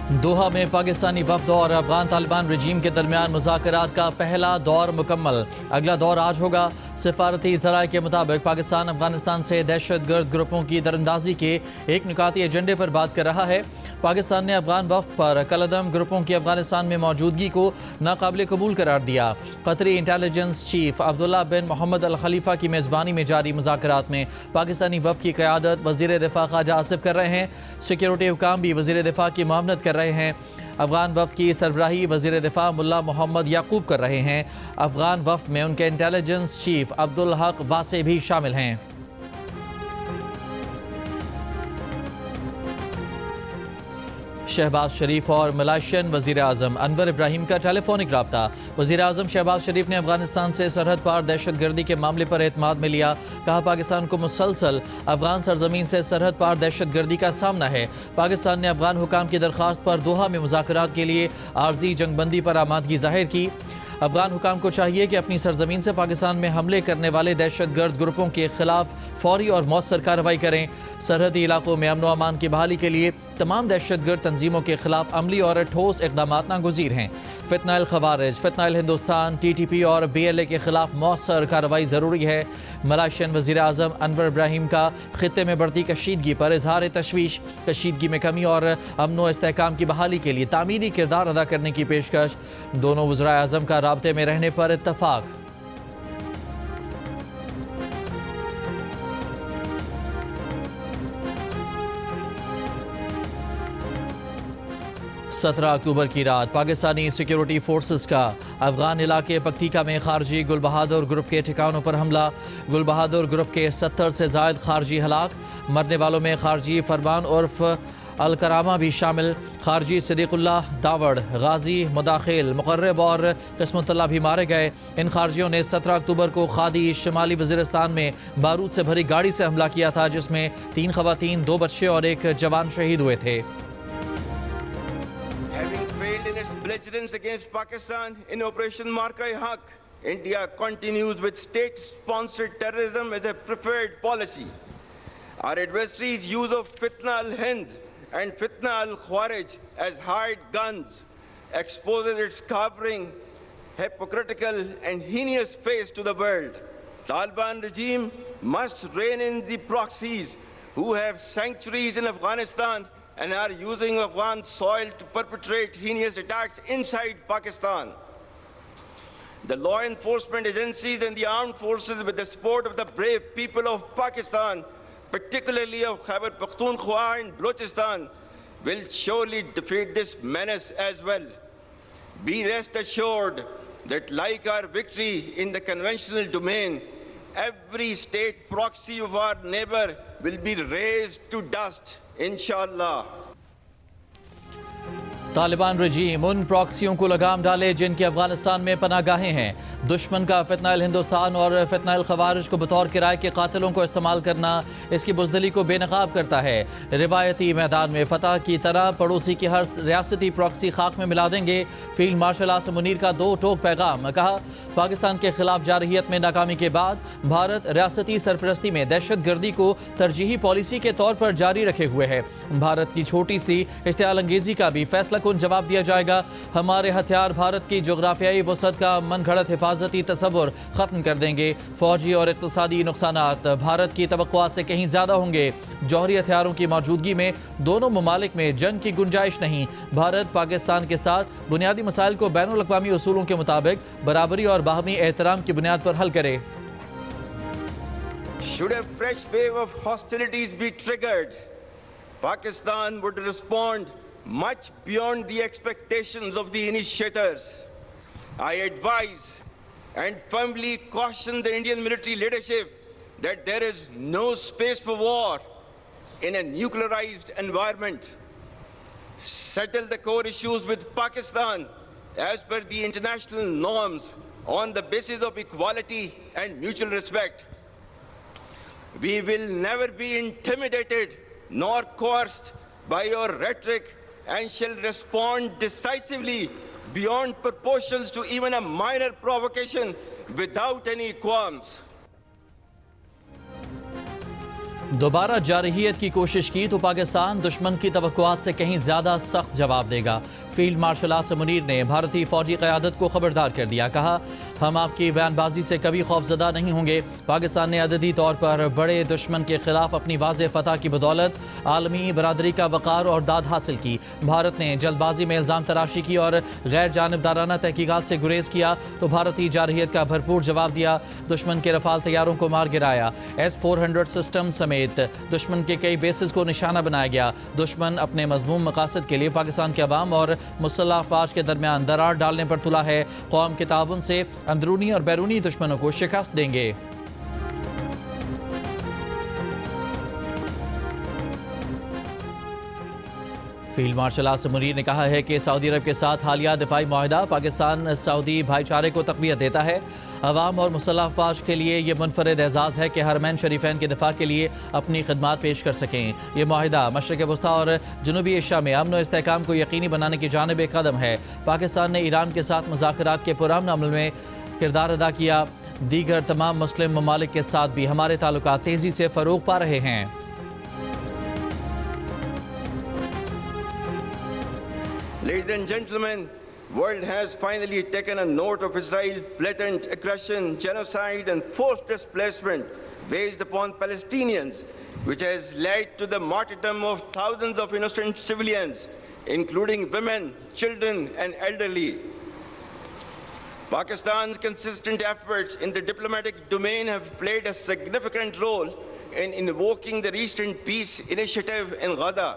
Doha میں پاکستانی وفد اور افغان طالبان رجیم کے درمیان مذاکرات کا پہلا دور مکمل، اگلا دور آج ہوگا۔ سفارتی ذرائع کے مطابق پاکستان افغانستان سے دہشت گرد گروپوں کی دراندازی کے ایک نکاتی ایجنڈے پر بات کر رہا ہے۔ پاکستان نے افغان وفد پر کالعدم گروپوں کی افغانستان میں موجودگی کو ناقابل قبول قرار دیا۔ قطری انٹیلیجنس چیف عبداللہ بن محمد الخلیفہ کی میزبانی میں جاری مذاکرات میں پاکستانی وفد کی قیادت وزیر دفاع خواجہ آصف کر رہے ہیں۔ سیکیورٹی حکام بھی وزیر دفاع کی معاونت کر رہے ہیں۔ افغان وفد کی سربراہی وزیر دفاع ملا محمد یعقوب کر رہے ہیں۔ افغان وفد میں ان کے انٹیلیجنس چیف عبدالحق واسع بھی شامل ہیں۔ شہباز شریف اور ملائیشین وزیر اعظم انور ابراہیم کا ٹیلی فونک رابطہ۔ وزیر اعظم شہباز شریف نے افغانستان سے سرحد پار دہشت گردی کے معاملے پر اعتماد میں لیا۔ کہا پاکستان کو مسلسل افغان سرزمین سے سرحد پار دہشت گردی کا سامنا ہے۔ پاکستان نے افغان حکام کی درخواست پر دوحہ میں مذاکرات کے لیے عارضی جنگ بندی پر آمادگی ظاہر کی۔ افغان حکام کو چاہیے کہ اپنی سرزمین سے پاکستان میں حملے کرنے والے دہشت گرد گروپوں کے خلاف فوری اور مؤثر کارروائی کریں۔ سرحدی علاقوں میں امن و امان کی بحالی کے لیے تمام دہشت گرد تنظیموں کے خلاف عملی اور ٹھوس اقدامات ناگزیر ہیں۔ فتنہ الخوارج، فتنہ الہندوستان، ٹی ٹی پی اور بی ایل اے کے خلاف مؤثر کارروائی ضروری ہے۔ ملائیشین وزیر اعظم انور ابراہیم کا خطے میں بڑھتی کشیدگی پر اظہار تشویش۔ کشیدگی میں کمی اور امن و استحکام کی بحالی کے لیے تعمیری کردار ادا کرنے کی پیشکش۔ دونوں وزرائے اعظم کا رابطے میں رہنے پر اتفاق۔ 17 اکتوبر کی رات پاکستانی سیکیورٹی فورسز کا افغان علاقے پکتیکا میں خارجی گل بہادر گروپ کے ٹھکانوں پر حملہ۔ گل بہادر گروپ کے 70 سے زائد خارجی ہلاک۔ مرنے والوں میں خارجی فرمان عرف الکرامہ بھی شامل۔ خارجی صدیق اللہ داوڑ، غازی مداخل، مقرب اور قسمت اللہ بھی مارے گئے۔ ان خارجیوں نے 17 اکتوبر کو خادی شمالی وزیرستان میں بارود سے بھری گاڑی سے حملہ کیا تھا، جس میں 3 خواتین، 2 بچے اور 1 جوان شہید ہوئے تھے۔ In its belligerence against Pakistan in Operation Marka-e-Haq, India continues with state-sponsored terrorism as a preferred policy. Our adversaries' use of Fitna al-Hind and Fitna al-Khwarij as hired guns exposes its cowering, hypocritical and heinous face to the world. Taliban regime must rein in the proxies who have sanctuaries in Afghanistan and are using Afghan soil to perpetrate heinous attacks inside Pakistan. The law enforcement agencies and the armed forces, with the support of the brave people of Pakistan, particularly of Khyber Pakhtunkhwa and Balochistan, will surely defeat this menace as well. Be rest assured that like our victory in the conventional domain, every state proxy of our neighbor will be razed to dust. انشاءاللہ۔ طالبان رجیم ان پراکسیوں کو لگام ڈالے جن کی افغانستان میں پناہ گاہیں ہیں۔ دشمن کا فتنہ الہندوستان اور فتنہ الخوارج کو بطور کرائے کے قاتلوں کو استعمال کرنا اس کی بزدلی کو بے نقاب کرتا ہے۔ روایتی میدان میں فتح کی طرح پڑوسی کی ہر ریاستی پراکسی خاک میں ملا دیں گے۔ فیلڈ مارشل عاصم منیر کا 2 ٹوک پیغام۔ کہا پاکستان کے خلاف جارحیت میں ناکامی کے بعد بھارت ریاستی سرپرستی میں دہشت گردی کو ترجیحی پالیسی کے طور پر جاری رکھے ہوئے ہے۔ بھارت کی چھوٹی سی اشتعال انگیزی کا بھی فیصلہ کن جواب دیا جائے گا۔ ہمارے ہتھیار بھارت کی جغرافیائی وسعت کا من گھڑت حفاظتی تصور ختم کر دیں گے۔ فوجی اور اقتصادی نقصانات بھارت کی توقعات سے کہیں زیادہ ہوں گے۔ جوہری ہتھیاروں کی موجودگی میں دونوں ممالک میں جنگ کی گنجائش نہیں۔ بھارت پاکستان کے ساتھ بنیادی مسائل کو بین الاقوامی اصولوں کے مطابق برابری اور باہمی احترام کی بنیاد پر حل کرے۔ Should a fresh wave of hostilities be triggered, Pakistan would respond much beyond the expectations of the initiators. I advise and firmly caution the Indian military leadership that there is no space for war in a nuclearized environment. Settle the core issues with Pakistan as per the international norms on the basis of equality and mutual respect. We will never be intimidated nor coerced by your rhetoric and shall respond decisively beyond proportions to even a minor provocation without any qualms. دوبارہ جارحیت کی کوشش کی تو پاکستان دشمن کی توقعات سے کہیں زیادہ سخت جواب دے گا۔ فیلڈ مارشل آصم منیر نے بھارتی فوجی قیادت کو خبردار کر دیا، کہا ہم آپ کی بیان بازی سے کبھی خوفزدہ نہیں ہوں گے۔ پاکستان نے عددی طور پر بڑے دشمن کے خلاف اپنی واضح فتح کی بدولت عالمی برادری کا وقار اور داد حاصل کی۔ بھارت نے جلد بازی میں الزام تراشی کی اور غیر جانبدارانہ تحقیقات سے گریز کیا تو بھارتی جارحیت کا بھرپور جواب دیا۔ دشمن کے رفال طیاروں کو مار گرایا، S-400 سسٹم سمیت دشمن کے کئی بیسز کو نشانہ بنایا گیا۔ دشمن اپنے مذموم مقاصد کے لیے پاکستان کے عوام اور مسلح افواج کے درمیان درار ڈالنے پر تلا ہے۔ قوم کے تعاون سے اندرونی اور بیرونی دشمنوں کو شکست دیں گے۔ فیلڈ مارشل آصم منیر نے کہا ہے کہ سعودی عرب کے ساتھ حالیہ دفاعی معاہدہ پاکستان سعودی بھائی چارے کو تقویت دیتا ہے۔ عوام اور مسلح افواج کے لیے یہ منفرد اعزاز ہے کہ حرمین شریفین کے دفاع کے لیے اپنی خدمات پیش کر سکیں۔ یہ معاہدہ مشرق وسطیٰ اور جنوبی ایشیا میں امن و استحکام کو یقینی بنانے کی جانب ایک قدم ہے۔ پاکستان نے ایران کے ساتھ مذاکرات کے پرامن عمل میں کردار ادا کیا۔ دیگر تمام مسلم ممالک کے ساتھ بھی ہمارے تعلقات تیزی سے فروغ پا رہے ہیں۔ Ladies and gentlemen, world has finally taken a note of Israel's blatant aggression, genocide and forced displacement waged upon Palestinians, which has led to the martyrdom of thousands of innocent civilians, including women, children and elderly. Pakistan's consistent efforts in the diplomatic domain have played a significant role in invoking the recent peace initiative in Gaza.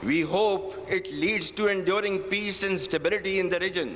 We hope it leads to enduring peace and stability in the region.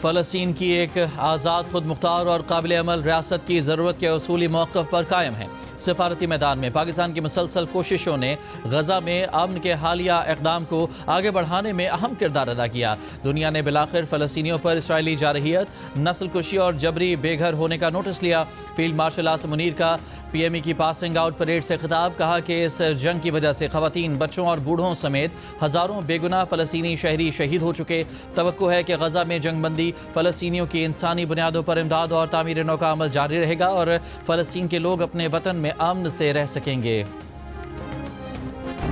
فلسطین کی ایک آزاد، خود مختار اور قابل عمل ریاست کی ضرورت کے اصولی موقف پر قائم ہے۔ سفارتی میدان میں پاکستان کی مسلسل کوششوں نے غزہ میں امن کے حالیہ اقدام کو آگے بڑھانے میں اہم کردار ادا کیا۔ دنیا نے بالآخر فلسطینیوں پر اسرائیلی جارحیت، نسل کشی اور جبری بے گھر ہونے کا نوٹس لیا۔ فیلڈ مارشل آصم منیر کا PME کی پاسنگ آؤٹ پریڈ سے خطاب، کہا کہ اس جنگ کی وجہ سے خواتین، بچوں اور بوڑھوں سمیت ہزاروں بے گناہ فلسطینی شہری شہید ہو چکے۔ توقع ہے کہ غزہ میں جنگ بندی فلسطینیوں کی انسانی بنیادوں پر امداد اور تعمیر نو کا عمل جاری رہے گا اور فلسطین کے لوگ اپنے وطن میں امن سے رہ سکیں گے۔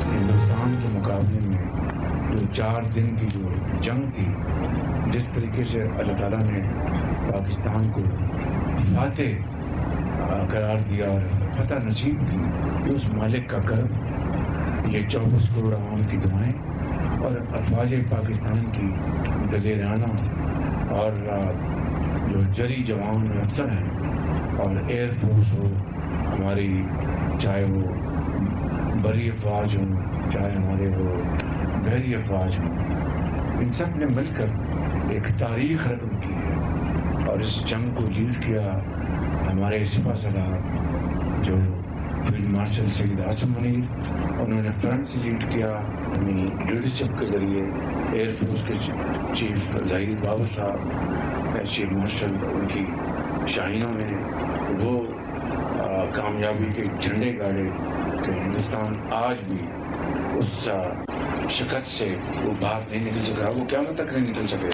ہندوستان کے مقابلے میں جو 4 دن کی جو جنگ تھی، جس طریقے سے اللہ تعالیٰ نے پاکستان کو فاتح قرار دیا اور فتح نصیب کی، یہ اس مالک کا کرم، یہ 24 کروڑ عوام کی دعائیں اور افواج پاکستان کی دلیرانہ اور جو جری جوان افسر ہیں اور ایئر فورس ہو ہماری، چاہے وہ بری افواج ہوں، چاہے ہمارے وہ بحری افواج ہوں، ان سب نے مل کر ایک تاریخ رقم کی ہے۔ اور اس جنگ کو لیڈ کیا ہمارے سپاہ سالار جو فیلڈ مارشل سید آصم منیر، انہوں نے فرنٹ سے لیڈ کیا اپنی لیڈرشپ کے ذریعے۔ ایئر فورس کے چیف ظہیر بابر صاحب، چیف مارشل، ان کی شاہینوں نے وہ کامیابی کے جھنڈے گاڑے کہ ہندوستان آج بھی اس شکست سے وہ باہر نہیں نکل سکا، وہ قیامت تک نہیں نکل سکے گا۔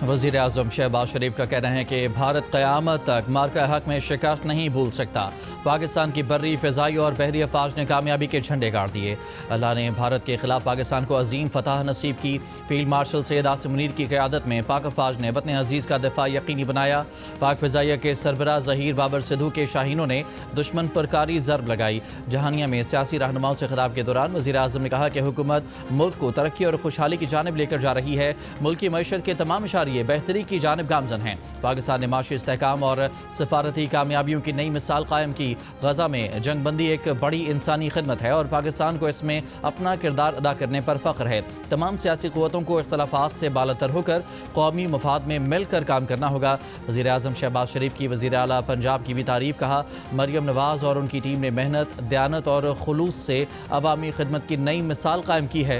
وزیر اعظم شہباز شریف کا کہنا ہے کہ بھارت قیامت تک مارکہ حق میں شکست نہیں بھول سکتا۔ پاکستان کی بری، فضائی اور بحری افواج نے کامیابی کے جھنڈے گاڑ دیے۔ اللہ نے بھارت کے خلاف پاکستان کو عظیم فتح نصیب کی۔ فیلڈ مارشل سید آصم منیر کی قیادت میں پاک افواج نے وطن عزیز کا دفاع یقینی بنایا۔ پاک فضائیہ کے سربراہ ظہیر بابر سدھو کے شاہینوں نے دشمن پر کاری ضرب لگائی۔ جہانیہ میں سیاسی رہنماؤں سے خطاب کے دوران وزیر اعظم نے کہا کہ حکومت ملک کو ترقی اور خوشحالی کی جانب لے کر جا رہی ہے۔ ملک کی معیشت کے تمام اشاریے بہتری کی جانب گامزن ہیں۔ پاکستان نے معاشی استحکام اور سفارتی کامیابیوں کی نئی مثال قائم کی۔ غزہ میں جنگ بندی ایک بڑی انسانی خدمت ہے اور پاکستان کو اس میں اپنا کردار ادا کرنے پر فخر ہے۔ تمام سیاسی قوتوں کو اختلافات سے بالاتر ہو کر قومی مفاد میں مل کر کام کرنا ہوگا۔ وزیر اعظم شہباز شریف کی وزیر اعلیٰ پنجاب کی بھی تعریف، کہا مریم نواز اور ان کی ٹیم نے محنت، دیانت اور خلوص سے عوامی خدمت کی نئی مثال قائم کی ہے۔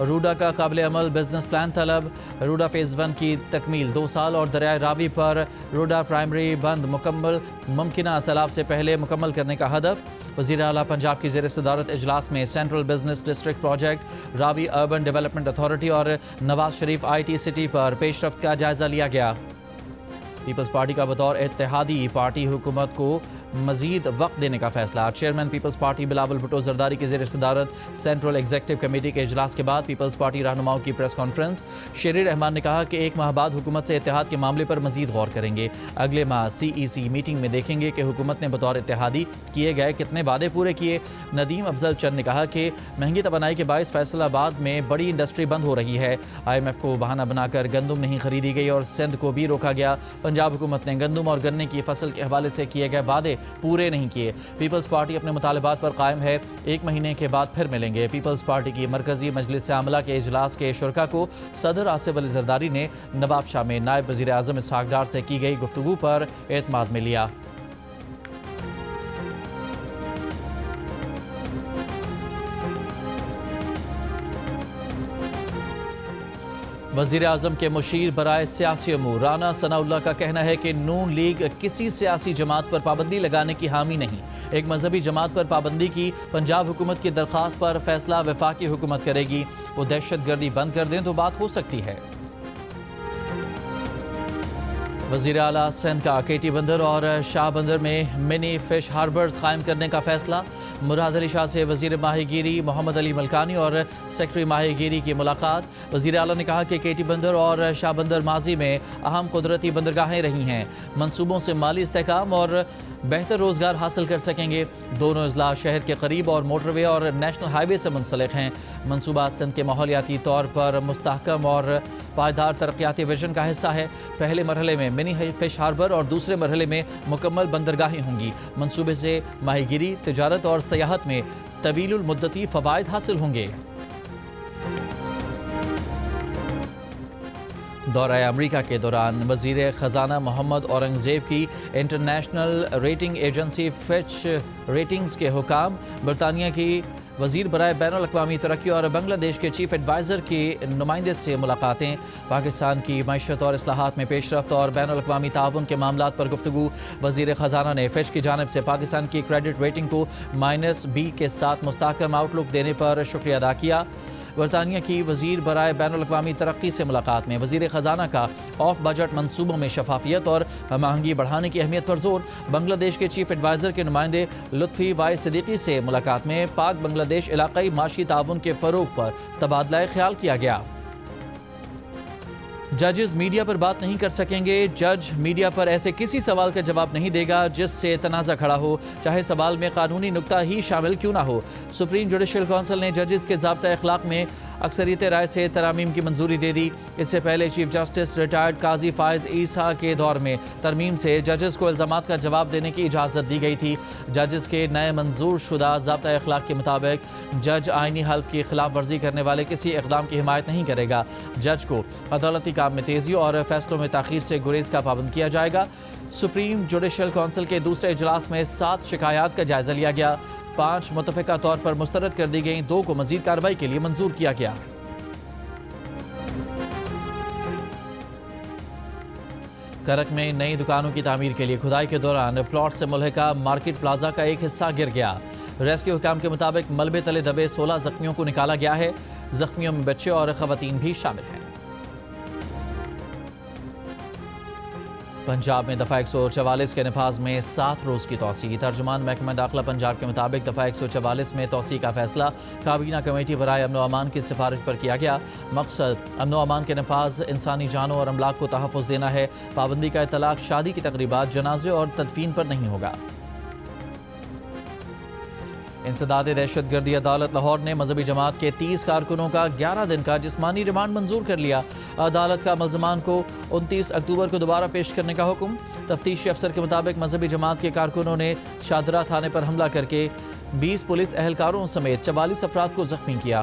روڈا کا قابل عمل بزنس پلان طلب، روڈا فیز 1 کی تکمیل 2 سال اور دریائے راوی پر روڈا پرائمری بند مکمل ممکنہ سیلاب سے پہلے مکمل کرنے کا ہدف۔ وزیر اعلیٰ پنجاب کی زیر صدارت اجلاس میں سینٹرل بزنس ڈسٹرکٹ پروجیکٹ، راوی اربن ڈیولپمنٹ اتھارٹی اور Nawaz Sharif I T city پر پیش رفت کا جائزہ لیا گیا۔ پیپلز پارٹی کا بطور اتحادی پارٹی حکومت کو مزید وقت دینے کا فیصلہ۔ چیئرمین پیپلز پارٹی بلاول بھٹو زرداری کی زیر صدارت سینٹرل ایگزیکٹو کمیٹی کے اجلاس کے بعد پیپلز پارٹی رہنماؤں کی پریس کانفرنس۔ شیریں رحمان نے کہا کہ 1 ماہ بعد حکومت سے اتحاد کے معاملے پر مزید غور کریں گے۔ اگلے ماہ CEC میٹنگ میں دیکھیں گے کہ حکومت نے بطور اتحادی کیے گئے کتنے وعدے پورے کیے۔ ندیم افضل چند نے کہا کہ مہنگی توانائی کے باعث فیصل آباد میں بڑی انڈسٹری بند ہو رہی ہے۔ IMF کو بہانہ بنا کر گندم نہیں خریدی گئی اور سندھ کو بھی روکا گیا۔ پنجاب حکومت نے گندم اور گنے کی فصل کے حوالے سے کیے گئے وعدے پورے نہیں کیے۔ پیپلز پارٹی اپنے مطالبات پر قائم ہے۔ 1 مہینے کے بعد پھر ملیں گے۔ پیپلز پارٹی کی مرکزی مجلس عاملہ کے اجلاس کے شرکاء کو صدر آصف علی زرداری نے نواب شاہ میں نائب وزیر اعظم اسحاق ڈار سے کی گئی گفتگو پر اعتماد میں لیا۔ وزیر اعظم کے مشیر برائے سیاسی امور رانا ثناء اللہ کا کہنا ہے کہ نون لیگ کسی سیاسی جماعت پر پابندی لگانے کی حامی نہیں۔ ایک مذہبی جماعت پر پابندی کی پنجاب حکومت کی درخواست پر فیصلہ وفاقی حکومت کرے گی۔ وہ دہشت گردی بند کر دیں تو بات ہو سکتی ہے۔ وزیر اعلیٰ سندھ کا KT بندر اور شاہ بندر میں منی فش ہاربرز قائم کرنے کا فیصلہ۔ مراد علی شاہ سے وزیر ماہی گیری محمد علی ملکانی اور سیکرٹری ماہی گیری کی ملاقات۔ وزیر اعلیٰ نے کہا کہ KT بندر اور شاہ بندر ماضی میں اہم قدرتی بندرگاہیں رہی ہیں، منصوبوں سے مالی استحکام اور بہتر روزگار حاصل کر سکیں گے۔ دونوں اضلاع شہر کے قریب اور موٹر وے اور نیشنل ہائی وے سے منسلک ہیں۔ منصوبہ سندھ کے ماحولیاتی طور پر مستحکم اور پائیدار ترقیاتی ویژن کا حصہ ہے۔ پہلے مرحلے میں منی فش ہاربر اور دوسرے مرحلے میں مکمل بندرگاہیں ہوں گی۔ منصوبے سے ماہی گیری، تجارت اور سیاحت میں طویل المدتی فوائد حاصل ہوں گے۔ دورہ امریکہ کے دوران وزیر خزانہ محمد اورنگزیب کی international rating agency Fitch ratings کے حکام، برطانیہ کی وزیر برائے بین الاقوامی ترقی اور بنگلہ دیش کے چیف ایڈوائزر کی نمائندے سے ملاقاتیں، پاکستان کی معیشت اور اصلاحات میں پیش رفت اور بین الاقوامی تعاون کے معاملات پر گفتگو۔ وزیر خزانہ نے فچ کی جانب سے پاکستان کی کریڈٹ ریٹنگ کو -B کے ساتھ مستحکم آؤٹ لک دینے پر شکریہ ادا کیا۔ برطانیہ کی وزیر برائے بین الاقوامی ترقی سے ملاقات میں وزیر خزانہ کا آف بجٹ منصوبوں میں شفافیت اور ہم آہنگی بڑھانے کی اہمیت پر زور۔ بنگلہ دیش کے چیف ایڈوائزر کے نمائندے لطفی وائی صدیقی سے ملاقات میں پاک بنگلہ دیش علاقائی معاشی تعاون کے فروغ پر تبادلہ خیال کیا گیا۔ ججز میڈیا پر بات نہیں کر سکیں گے۔ جج میڈیا پر ایسے کسی سوال کا جواب نہیں دے گا جس سے تنازع کھڑا ہو، چاہے سوال میں قانونی نکتہ ہی شامل کیوں نہ ہو۔ سپریم جوڈیشل کونسل نے ججز کے ضابطہ اخلاق میں اکثریت رائے سے ترامیم کی منظوری دے دی۔ اس سے پہلے چیف جسٹس ریٹائرڈ قاضی فائز عیسیٰ کے دور میں ترمیم سے ججز کو الزامات کا جواب دینے کی اجازت دی گئی تھی۔ ججز کے نئے منظور شدہ ضابطہ اخلاق کے مطابق جج آئینی حلف کی خلاف ورزی کرنے والے کسی اقدام کی حمایت نہیں کرے گا۔ جج کو عدالتی کام میں تیزی اور فیصلوں میں تاخیر سے گریز کا پابند کیا جائے گا۔ سپریم جوڈیشل کونسل کے دوسرے اجلاس میں 7 شکایات کا جائزہ لیا گیا۔ 5 متفقہ طور پر مسترد کر دی گئیں، 2 کو مزید کارروائی کے لیے منظور کیا گیا۔ کرک میں نئی دکانوں کی تعمیر کے لیے کھدائی کے دوران پلاٹ سے ملحقہ مارکیٹ پلازا کا ایک حصہ گر گیا۔ ریسکیو حکام کے مطابق ملبے تلے دبے 16 زخمیوں کو نکالا گیا ہے۔ زخمیوں میں بچے اور خواتین بھی شامل ہیں۔ پنجاب میں دفعہ 144 کے نفاذ میں 7 روز کی توسیع۔ ترجمان محکمہ داخلہ پنجاب کے مطابق دفعہ 144 میں توسیع کا فیصلہ کابینہ کمیٹی برائے امن و امان کی سفارش پر کیا گیا۔ مقصد امن و امان کے نفاذ، انسانی جانوں اور املاک کو تحفظ دینا ہے۔ پابندی کا اطلاق شادی کی تقریبات، جنازے اور تدفین پر نہیں ہوگا۔ انسداد دہشت گردی عدالت لاہور نے مذہبی جماعت کے 30 کارکنوں کا 11 دن کا جسمانی ریمانڈ منظور کر لیا۔ عدالت کا ملزمان کو 29 اکتوبر کو دوبارہ پیش کرنے کا حکم۔ تفتیشی افسر کے مطابق مذہبی جماعت کے کارکنوں نے شادرہ تھانے پر حملہ کر کے 20 پولیس اہلکاروں سمیت 44 افراد کو زخمی کیا۔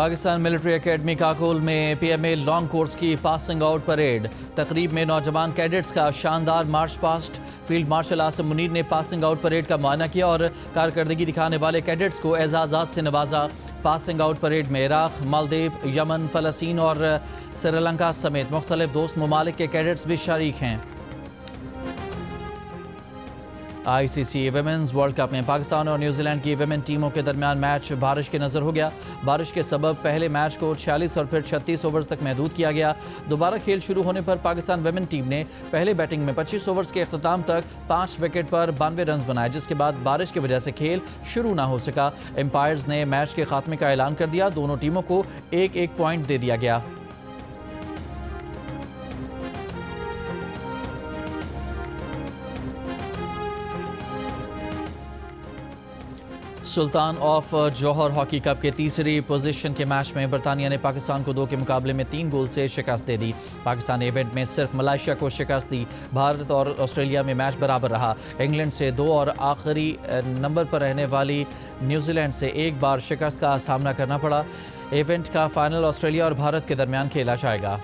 پاکستان ملٹری اکیڈمی کاکول میں P M A long course کی پاسنگ آؤٹ پریڈ. تقریب میں نوجوان کیڈٹس کا شاندار march past. Field marshal Asim Munir نے پاسنگ آؤٹ پریڈ کا معائنہ کیا اور کارکردگی دکھانے والے کیڈٹس کو اعزازات سے نوازا. پاسنگ آؤٹ پریڈ میں عراق، مالدیپ، یمن، فلسطین اور سری لنکا سمیت مختلف دوست ممالک کے کیڈٹس بھی شریک ہیں. آئی سی سی ویمنز ورلڈ کپ میں پاکستان اور نیوزی لینڈ کی ویمن ٹیموں کے درمیان میچ بارش کے نظر ہو گیا. بارش کے سبب پہلے میچ کو 46 اور پھر 36 اوورز تک محدود کیا گیا. دوبارہ کھیل شروع ہونے پر پاکستان ویمن ٹیم نے پہلے بیٹنگ میں 25 اوورز کے اختتام تک 5 وکٹ پر 92 رنز بنائے، جس کے بعد بارش کی وجہ سے کھیل شروع نہ ہو سکا. امپائرز نے میچ کے خاتمے کا اعلان کر دیا. دونوں ٹیموں کو ایک ایک پوائنٹ دے دیا گیا. سلطان آف جوہر ہاکی کپ کے تیسری پوزیشن کے میچ میں برطانیہ نے پاکستان کو 2 کے مقابلے میں 3 گول سے شکست دے دی. پاکستان نے ایونٹ میں صرف ملائیشیا کو شکست دی. بھارت اور آسٹریلیا میں میچ برابر رہا. انگلینڈ سے 2 اور آخری نمبر پر رہنے والی نیوزی لینڈ سے 1 بار شکست کا سامنا کرنا پڑا. ایونٹ کا فائنل آسٹریلیا اور بھارت کے درمیان کھیلا جائے گا.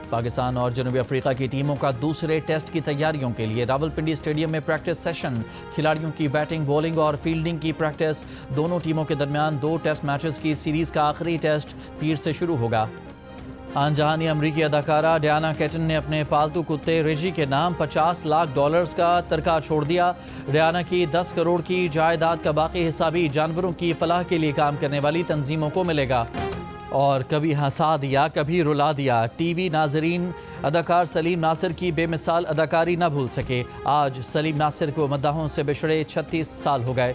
پاکستان اور جنوبی افریقہ کی ٹیموں کا دوسرے ٹیسٹ کی تیاریوں کے لیے راولپنڈی اسٹیڈیم میں پریکٹس سیشن. کھلاڑیوں کی بیٹنگ، بولنگ اور فیلڈنگ کی پریکٹس. دونوں ٹیموں کے درمیان 2 ٹیسٹ میچز کی سیریز کا آخری ٹیسٹ پیر سے شروع ہوگا. آن جہانی امریکی اداکارہ ڈیانا کیٹن نے اپنے پالتو کتے ریجی کے نام $50 لاکھ کا ترکہ چھوڑ دیا. ڈیانا کی 10 کروڑ کی جائیداد کا باقی حصہ بھی جانوروں کی فلاح کے لیے کام کرنے والی تنظیموں کو ملے گا. اور کبھی ہنسا دیا، کبھی رلا دیا. ٹی وی ناظرین اداکار سلیم ناصر کی بے مثال اداکاری نہ بھول سکے. آج سلیم ناصر کو مداحوں سے بچھڑے 36 سال ہو گئے.